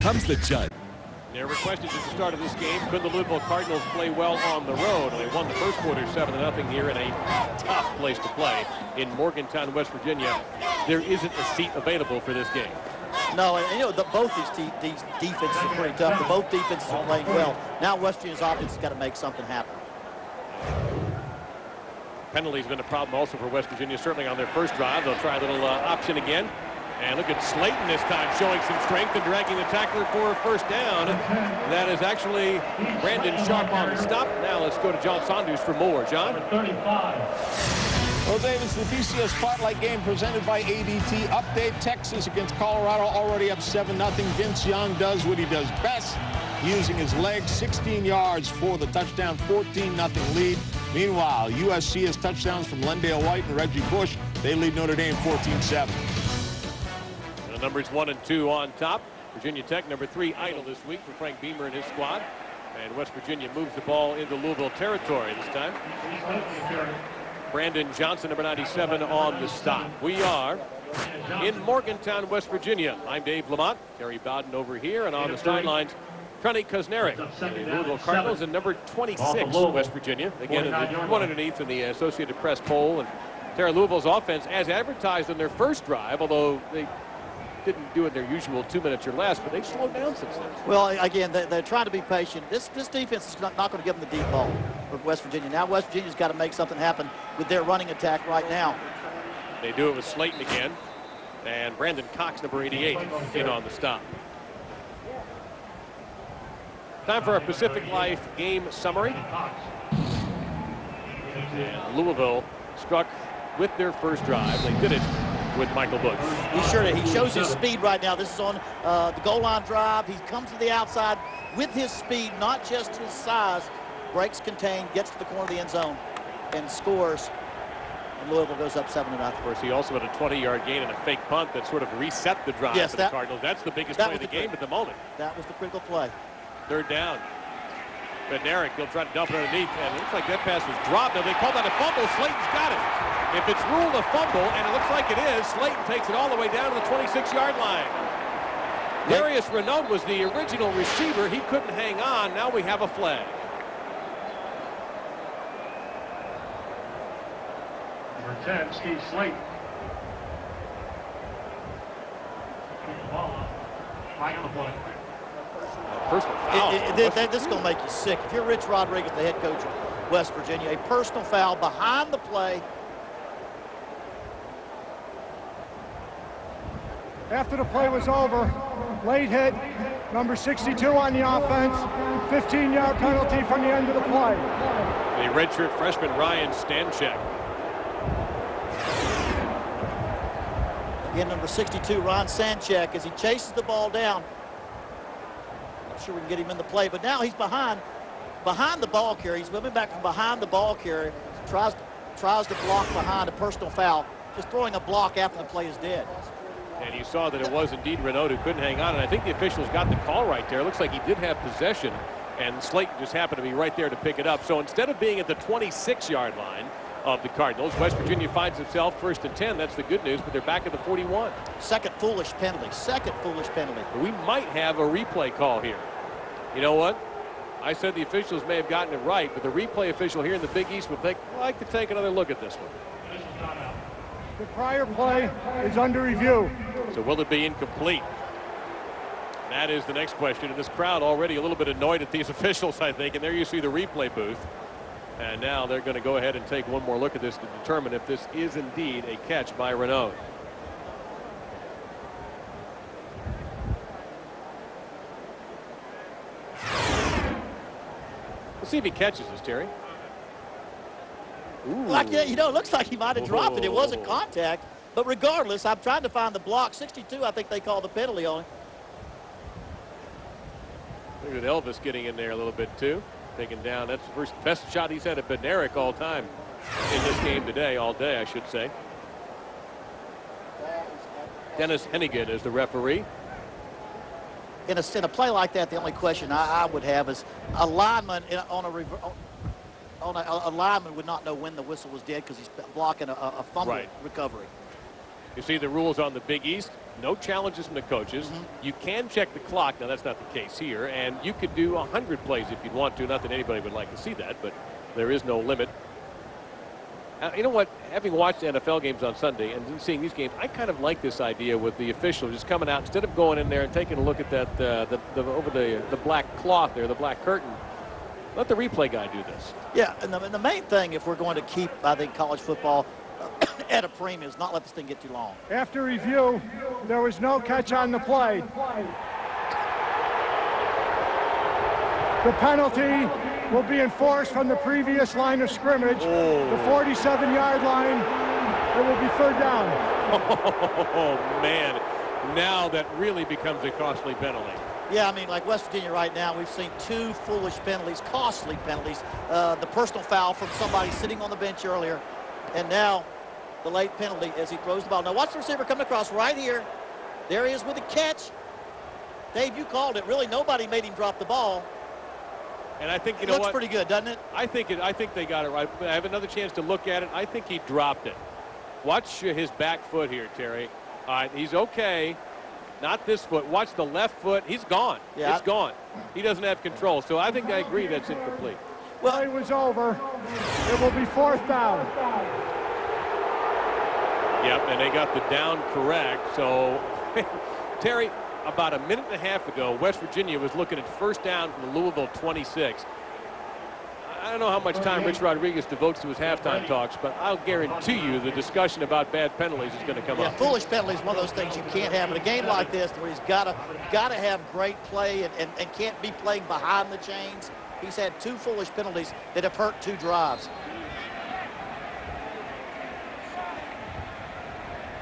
comes the judge. There were questions at the start of this game. Could the Louisville Cardinals play well on the road? They won the first quarter 7-0 here in a tough place to play in Morgantown, West Virginia. There isn't a seat available for this game. No, and you know, both these defenses are pretty tough. Both defenses are playing well. Now West Virginia's offense has got to make something happen. Penalty's been a problem also for West Virginia, certainly on their first drive. They'll try a little option again. And look at Slayton this time, showing some strength and dragging the tackler for a first down. That is actually Brandon Sharp on the stop. Now let's go to John Saunders for more. John? Well, Davis, the BCS Spotlight game presented by ADT. Update: Texas against Colorado, already up 7-0. Vince Young does what he does best, using his legs. 16 yards for the touchdown, 14-0 lead. Meanwhile, USC has touchdowns from Lendale White and Reggie Bush. They lead Notre Dame 14-7. Numbers 1 and 2 on top. Virginia Tech, number 3, idle this week for Frank Beamer and his squad. And West Virginia moves the ball into Louisville territory this time. Brandon Johnson, number 97, on the stop. We are in Morgantown, West Virginia. I'm Dave Lamont. Terry Bowden over here, and on the sidelines, Trunny Kusnerick, the Louisville Cardinals, and number 26, West Virginia. Again, one underneath in the Associated Press poll. And Terry, Louisville's offense, as advertised in their first drive, although they didn't do it their usual 2 minutes or less, but they've slowed down since then. Well, again, they're trying to be patient. This defense is not going to give them the deep ball for West Virginia. Now West Virginia's got to make something happen with their running attack right now. They do it with Slayton again. And Brandon Cox, number 88, in on the stop. Time for our Pacific Life game summary. And Louisville struck with their first drive. They did it with Michael Bush. He shows his speed right now. This is on the goal line drive. He comes to the outside with his speed, not just his size. Breaks contained, gets to the corner of the end zone, and scores. And Louisville goes up 7-0. Of course, he also had a 20-yard gain and a fake punt that sort of reset the drive for the Cardinals. That's the biggest play of the game at the moment. That was the critical play. Third down. Bednarik, he'll try to dump it underneath, and it looks like that pass was dropped. Now they called that a fumble. Slayton's got it. If it's ruled a fumble, and it looks like it is, Slayton takes it all the way down to the 26-yard line. Darius Renaud was the original receiver. He couldn't hang on. Now we have a flag. Number 10, Steve Slayton. Flag on the play. Personal foul. This is going to make you sick. If you're Rich Rodriguez, the head coach of West Virginia, a personal foul behind the play. After the play was over, late hit, number 62 on the offense, 15-yard penalty from the end of the play. The redshirt freshman Ryan Stanchek. Again, number 62, Ron Sanchek, as he chases the ball down. Not sure we can get him in the play, but now he's behind the ball carrier. He's moving back from behind the ball carrier. Tries to block behind a personal foul. Just throwing a block after the play is dead. And you saw that it was indeed Renaud who couldn't hang on, and I think the officials got the call right there. It looks like he did have possession, and Slayton just happened to be right there to pick it up. So instead of being at the 26-yard line of the Cardinals, West Virginia finds itself 1st and 10. That's the good news, but they're back at the 41. Second foolish penalty. We might have a replay call here. You know what? I said the officials may have gotten it right, but the replay official here in the Big East would like to take another look at this one. The prior play is under review. So will it be incomplete? That is the next question. And this crowd already a little bit annoyed at these officials, I think. And there you see the replay booth. And now they're going to go ahead and take one more look at this to determine if this is indeed a catch by Renaud. Let's see if he catches this, Terry. Ooh. You know, it looks like he might have dropped it. It wasn't contact. But regardless, I'm trying to find the block. 62, I think they called the penalty on it. Look at Elvis getting in there a little bit, too. Taken down. That's the first best shot he's had at Bednarik all time in this game today, all day, I should say. Dennis Hennigan is the referee. In a play like that, the only question I would have is a lineman a lineman would not know when the whistle was dead because he's blocking a fumble recovery. You see the rules on the Big East. No challenges from the coaches. You can check the clock. Now, that's not the case here. And you could do 100 plays if you'd want to. Not that anybody would like to see that, but there is no limit. You know what? Having watched NFL games on Sunday and seeing these games, I kind of like this idea with the official just coming out instead of going in there and taking a look at that over the black cloth there, the black curtain. Let the replay guy do this. Yeah, and the main thing, if we're going to keep, I think, college football at a premium, is not let this thing get too long. After review, there was no catch on the play. The penalty will be enforced from the previous line of scrimmage, the 47-yard line. It will be third down. Oh, man. Now that really becomes a costly penalty. Yeah, I mean, like West Virginia right now, we've seen 2 foolish penalties, costly penalties. The personal foul from somebody sitting on the bench earlier, and now the late penalty as he throws the ball. Now watch the receiver coming across right here. There he is with a catch. Dave, you called it. Really, nobody made him drop the ball. And I think, you It know looks what? pretty good, doesn't it? I think they got it right. But I have another chance to look at it. I think he dropped it. Watch his back foot here, Terry. All right, he's okay. Not this foot. Watch the left foot. He's gone. Yeah. It's gone. He doesn't have control. So I think I agree that's incomplete. Well, it was over. It will be fourth down. Yep, and they got the down correct. So, Terry, about a minute and a half ago, West Virginia was looking at first down from the Louisville 26. I don't know how much time Rich Rodriguez devotes to his halftime talks, but I'll guarantee you the discussion about bad penalties is going to come up. Foolish penalty is one of those things you can't have in a game like this, where he's got to have great play and can't be playing behind the chains. He's had 2 foolish penalties that have hurt 2 drives.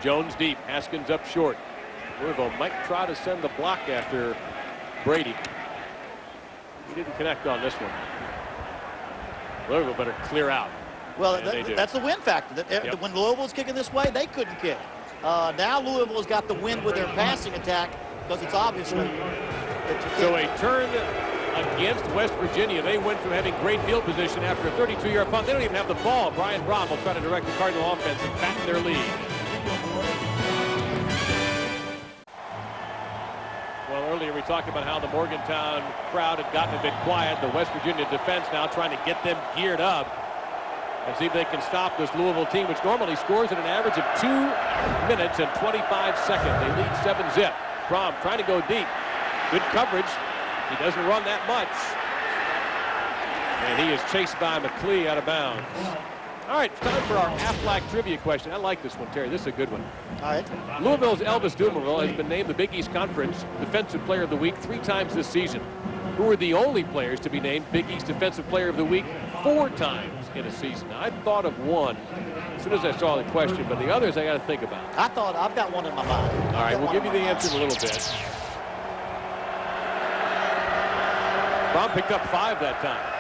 Jones deep, Haskins up short. Louisville might try to send the block after Brady. He didn't connect on this one. Louisville better clear out. Well, that's the win factor. Yep. When Louisville was kicking this way, they couldn't kick. Now Louisville has got the win with their passing attack because it's obviously that you So can't. a turn against West Virginia. They went from having great field position after a 32-yard punt. They don't even have the ball. Brian Brown will try to direct the Cardinal offense and batten their lead. Well, earlier we talked about how the Morgantown crowd had gotten a bit quiet. The West Virginia defense now trying to get them geared up and see if they can stop this Louisville team, which normally scores at an average of 2 minutes and 25 seconds. They lead 7-zip. Brom trying to go deep. Good coverage. He doesn't run that much. And he is chased by McClee out of bounds. All right, it's time for our Aflac trivia question. I like this one, Terry. This is a good one. All right. Louisville's Elvis Dumervil has been named the Big East Conference Defensive Player of the Week 3 times this season. Who are the only players to be named Big East Defensive Player of the Week 4 times in a season? Now, I thought of one as soon as I saw the question, but the others I got to think about. I've got one in my mind. All right, we'll give you the answer in a little bit. Brown picked up 5 that time.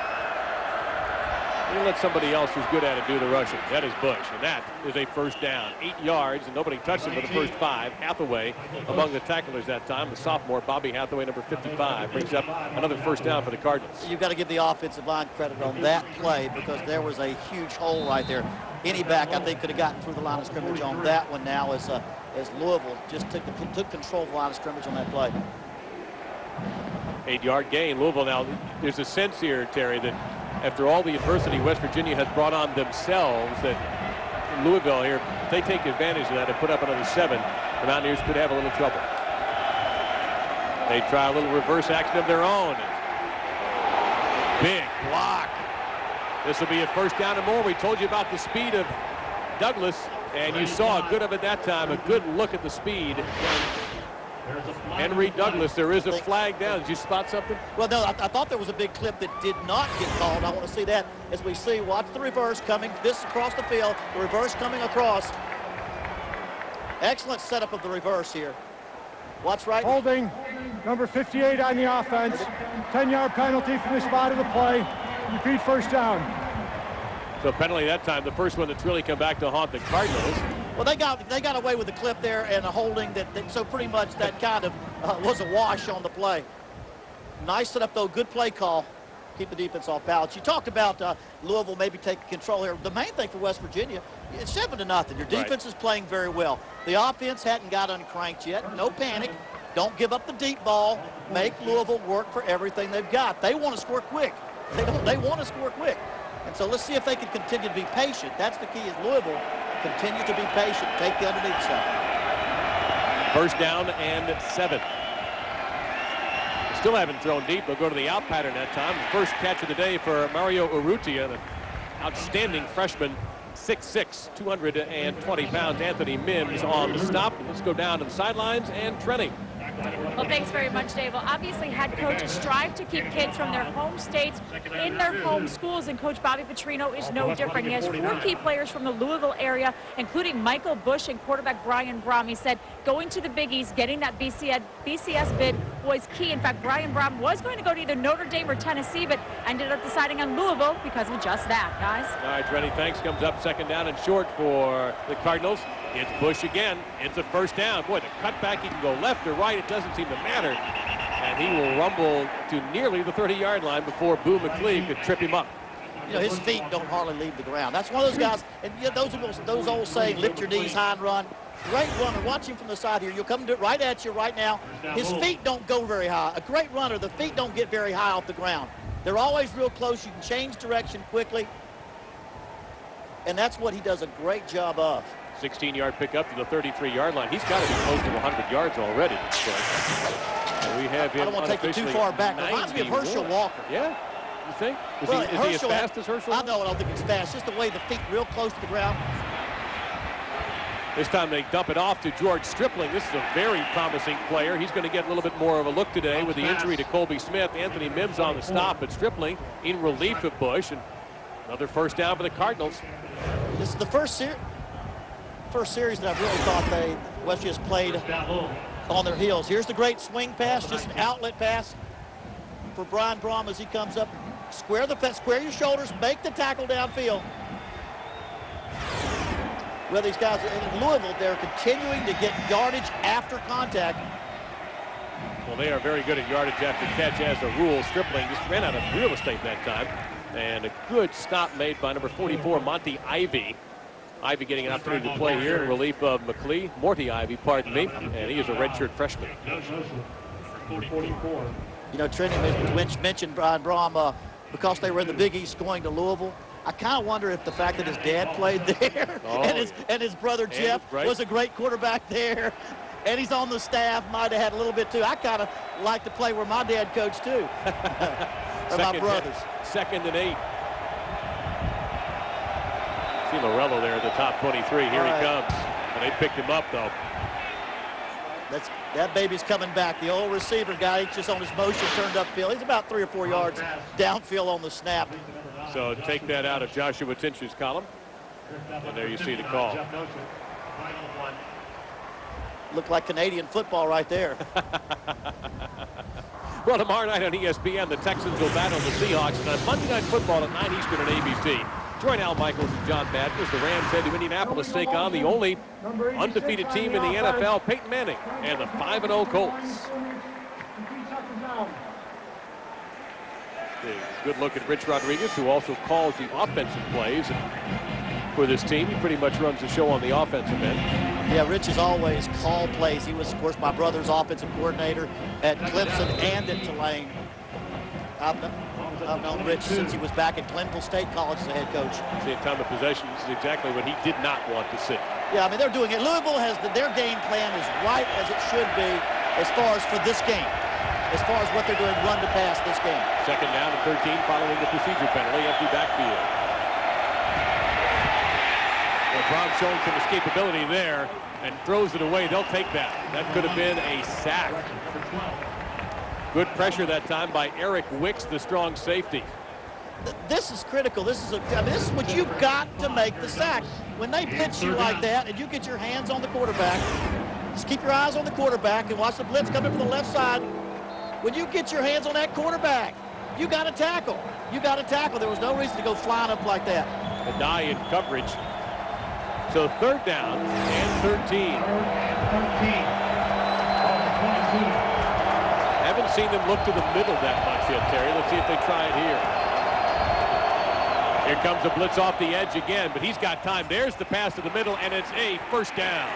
We'll let somebody else who's good at it do the rushing. That is Bush, and that is a first down. 8 yards, and nobody touched him for the first 5. Hathaway among the tacklers that time. The sophomore, Bobby Hathaway, number 55, brings up another first down for the Cardinals. You've got to give the offensive line credit on that play because there was a huge hole right there. Any back, I think, could have gotten through the line of scrimmage on that one now as Louisville just took control of the line of scrimmage on that play. 8-yard gain. Louisville now, there's a sense here, Terry, that after all the adversity West Virginia has brought on themselves, that Louisville here, if they take advantage of that and put up another 7, the Mountaineers could have a little trouble. They try a little reverse action of their own. Big block. This will be a first down and more. We told you about the speed of Douglas, and you saw a good of it that time. A good look at the speed. Henry Douglas, there is a flag down. Did you spot something? Well, no, I thought there was a big clip that did not get called. I want to see that as we see. Watch the reverse coming. This across the field. The reverse coming across. Excellent setup of the reverse here. Watch right. Holding number 58 on the offense. 10-yard penalty from the spot of the play. Repeat first down. So penalty that time, the first one that's really come back to haunt the Cardinals. Well, they got away with the clip there and a holding that so pretty much that kind of was a wash on the play. Nice setup though, good play call. keep the defense off balance. You talked about Louisville maybe taking control here. The main thing for West Virginia, it's 7-0. Your defense is playing very well. The offense hadn't got uncranked yet. No panic. Don't give up the deep ball. Make Louisville work for everything they've got. They want to score quick. They want to score quick. And so let's see if they can continue to be patient. That's the key is Louisville continue to be patient. Take the underneath stuff. First down and 7. Still haven't thrown deep. They'll go to the out pattern that time. The first catch of the day for Mario Urrutia, the outstanding freshman, 6'6", 220 pounds. Anthony Mims on the stop. Let's go down to the sidelines and Trenny. Well, thanks very much, Dave. Well, obviously, head coaches strive to keep kids from their home states in their home schools, and Coach Bobby Petrino is no different. He has 4 key players from the Louisville area, including Michael Bush and quarterback Brian Brom. He said going to the Big East, getting that BCS bid was key. In fact, Brian Brom was going to go to either Notre Dame or Tennessee, but ended up deciding on Louisville because of just that, guys. All right, Trenny, thanks. Comes up second down and short for the Cardinals. It's Bush again. It's a first down. Boy, the cutback, he can go left or right. It doesn't seem to matter. And he will rumble to nearly the 30-yard line before Boo McLeave could trip him up. You know, his feet don't hardly leave the ground. That's one of those guys, and you know, those old saying, lift your knees high and run. Great runner. Watch him from the side here. You'll come right at you right now. His feet don't go very high. A great runner, the feet don't get very high off the ground. They're always real close. You can change direction quickly. And that's what he does a great job of. 16-yard pickup to the 33-yard line. He's got to be close to 100 yards already. So we have him. I don't want to take it too far back. It reminds me of Herschel Walker. Yeah, you think? Is he as fast as Herschel? I don't think he's fast. Just the way the feet real close to the ground. This time they dump it off to George Stripling. This is a very promising player. He's going to get a little bit more of a look today with the injury to Colby Smith. Anthony Mims on the stop, but Stripling in relief of Bush. And another first down for the Cardinals. This is the first series that I've really thought West Virginia's played on their heels. Here's the great swing pass, just an outlet pass for Brian Brom as he comes up. Square your shoulders, make the tackle downfield. Well, these guys in Louisville, they're continuing to get yardage after contact. Well, they are very good at yardage after catch as a rule. Stripling just ran out of real estate that time. And a good stop made by number 44, Monty Ivy. Ivy getting an opportunity to play here in relief of McLeave. Morty Ivy, pardon me. And he is a redshirt freshman. You know, Trenny mentioned Brian Brom because they were in the Big East going to Louisville. I kind of wonder if the fact that his dad played there and his brother Jeff was a great quarterback there, and he's on the staff, might have had a little bit too. I kind of like to play where my dad coached too. My brothers. 2nd and 8. See Lorello there at the top 23. Here he comes. And they picked him up, though. That baby's coming back. The old receiver guy, he's just on his motion, turned upfield. He's about 3 or 4 yards downfield on the snap. So take that out of Joshua Tinch's column. And there you see the call. Looked like Canadian football right there. Well, tomorrow night on ESPN, the Texans will battle the Seahawks. And on Monday Night Football at 9 Eastern on ABC. Join Al Michaels and John Madden. The Rams head to Indianapolis, take on the only undefeated team in the NFL, Peyton Manning, and the 5-0 Colts. Good look at Rich Rodriguez, who also calls the offensive plays for this team. He pretty much runs the show on the offensive end. Yeah, Rich has always called plays. He was, of course, my brother's offensive coordinator at Clemson and at Tulane. I've known Rich since he was back at Glenville State College as a head coach. See, in time of possession, this is exactly what he did not want to see. Yeah, I mean, they're doing it. Louisville has their game plan is right as it should be as far as for this game. As far as what they're doing, run to pass this game. 2nd down and 13 following the procedure penalty, empty backfield. Well, Brown showing some escapability there and throws it away. They'll take that. That could have been a sack. Good pressure that time by Eric Wicks, the strong safety. This is critical. This is what you've got to make the sack. When they blitz you like that and you get your hands on the quarterback, just keep your eyes on the quarterback and watch the blitz coming from the left side. When you get your hands on that quarterback, you got to tackle. You got to tackle. There was no reason to go flying up like that. Adai in coverage. So 3rd down and 13. Haven't seen them look to the middle that much yet, Terry. Let's see if they try it here. Here comes a blitz off the edge again, but he's got time. There's the pass to the middle, and it's a first down.